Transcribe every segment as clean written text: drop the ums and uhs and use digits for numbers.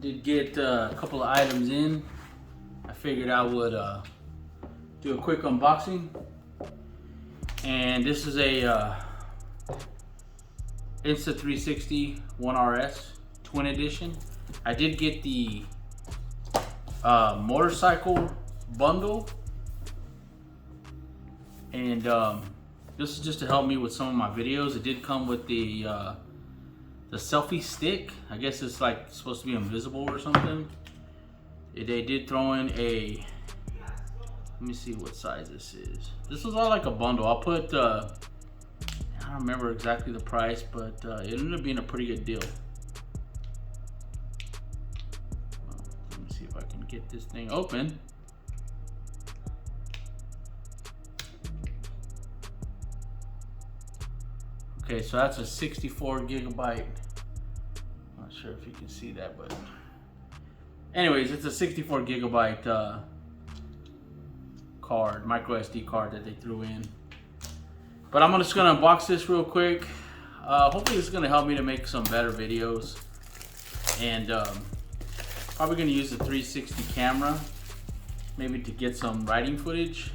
did get a couple of items in. I figured I would do a quick unboxing. And this is a Insta360 1RS Twin Edition. I did get the motorcycle bundle, and this is just to help me with some of my videos. It did come with the selfie stick. I guess it's like supposed to be invisible or something. They did throw in a, let me see what size this is. This was all like a bundle. I'll put I don't remember exactly the price, but it ended up being a pretty good deal. Let me see if I can get this thing open. Okay, so that's a 64 gigabyte. Not sure if you can see that, but anyways, it's a 64 gigabyte card, micro SD card that they threw in. But I'm just gonna unbox this real quick. Hopefully this is gonna help me to make some better videos. And probably gonna use the 360 camera, maybe to get some riding footage.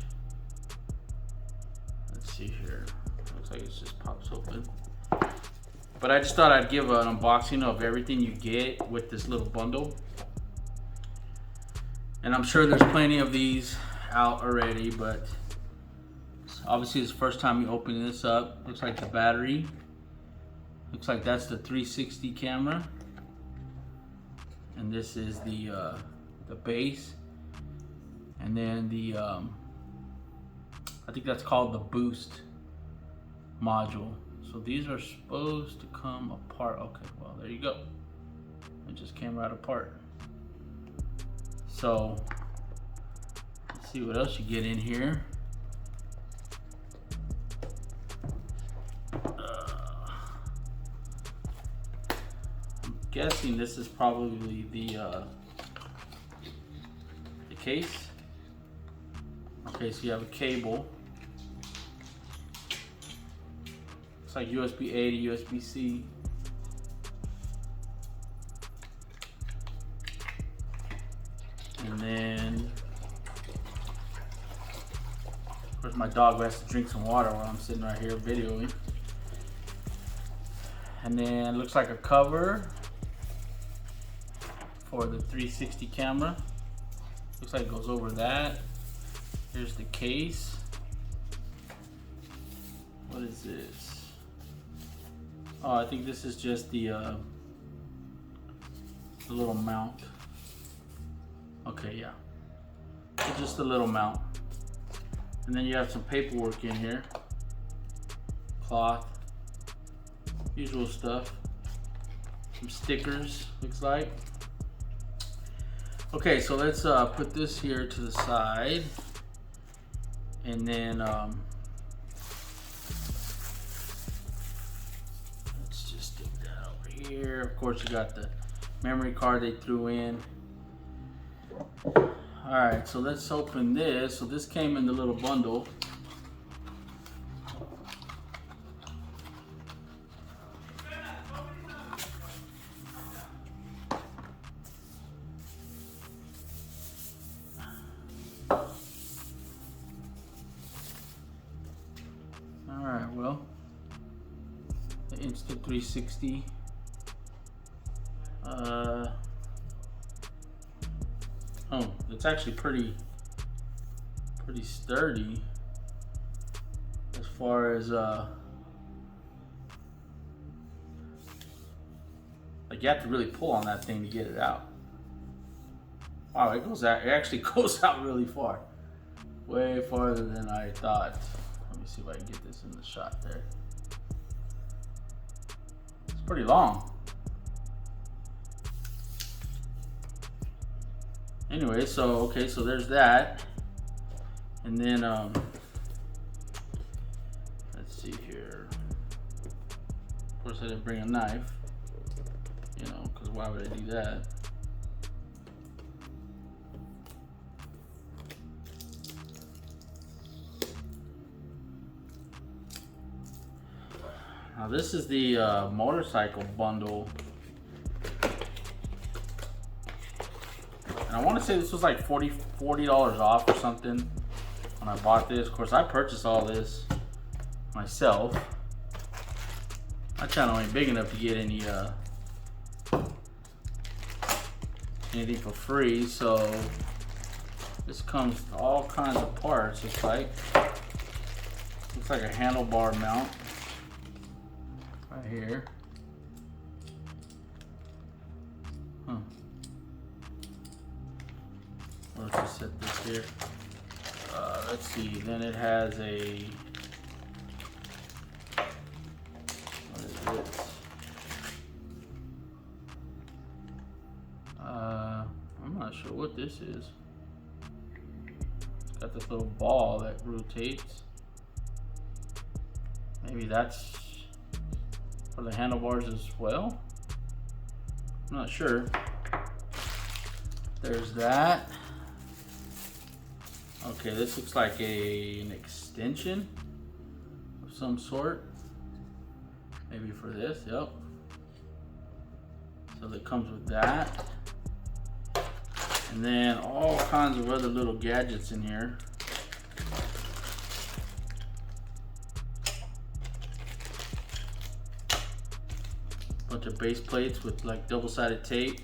Let's see here. Looks like it just pops open. But I just thought I'd give an unboxing of everything you get with this little bundle. And I'm sure there's plenty of these out already, but obviously it's the first time you open this up. Looks like the battery. Looks like that's the 360 camera. And this is the base. And then the, I think that's called the boost module. So these are supposed to come apart. Okay, well, there you go. It just came right apart. So let's see what else you get in here. I'm guessing this is probably the case. Okay, so you have a cable. It's like USB-A to USB-C. And then, of course, my dog has to drink some water while I'm sitting right here videoing. And then looks like a cover for the 360 camera. Looks like it goes over that. Here's the case. What is this? Oh, I think this is just the little mount. Okay, yeah. It's just a little mount. And then you have some paperwork in here. Cloth. Usual stuff. Some stickers, looks like. Okay, so let's put this here to the side. And then let's just stick that over here. Of course, you got the memory card they threw in. Alright, so let's open this. So this came in the little bundle. Alright, well, the Insta360. Oh, it's actually pretty sturdy as far as like you have to really pull on that thing to get it out. Wow, it actually goes out really far. Way farther than I thought. Let me see if I can get this in the shot there. It's pretty long. Anyway, so okay, so there's that. And then let's see here. Of course I didn't bring a knife, you know, because why would I do that? Now this is the motorcycle bundle. I want to say this was like $40 off or something when I bought this. Of course, I purchased all this myself. My channel ain't big enough to get any anything for free, so this comes with all kinds of parts. Looks like a handlebar mount right here. Let's just set this here. Let's see. Then it has a, what is this? I'm not sure what this is. It's got this little ball that rotates. Maybe that's for the handlebars as well. I'm not sure. There's that. Okay, this looks like an extension of some sort. Maybe for this, yep. So that comes with that. And then all kinds of other little gadgets in here. Bunch of base plates with like double-sided tape.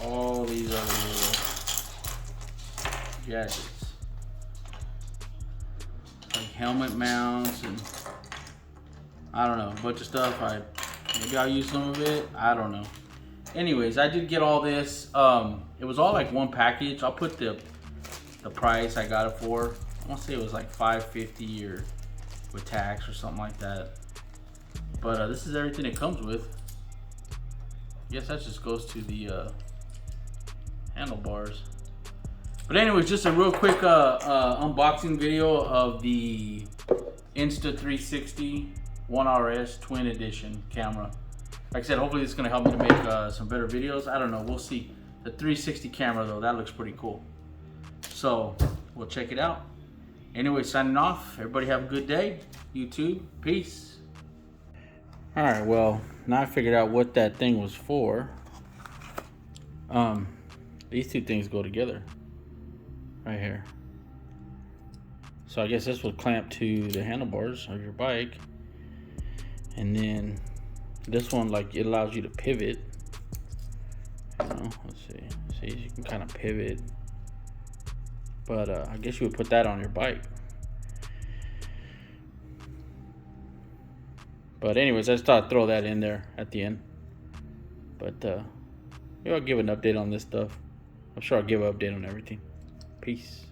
All these other little gadgets, like helmet mounts and I don't know, a bunch of stuff. Maybe I'll use some of it. I don't know. Anyways, I did get all this. It was all like one package. I'll put the price I got it for. I want to say it was like $5.50 or with tax or something like that. But this is everything it comes with. I guess that just goes to the handlebars. But anyways, just a real quick unboxing video of the Insta360 1RS Twin Edition camera. Like I said, hopefully this is going to help me to make some better videos. I don't know, we'll see. The 360 camera though, that looks pretty cool. So we'll check it out. Anyway, signing off. Everybody have a good day. YouTube, peace. Alright, well, now I figured out what that thing was for. These two things go together right here. So I guess this will clamp to the handlebars of your bike. And then this one, like, it allows you to pivot. You know, let's see. See, you can kind of pivot. But I guess you would put that on your bike. But anyways, I just thought I'd throw that in there at the end. But maybe I'll give an update on this stuff. I'm sure I'll give an update on everything. Peace.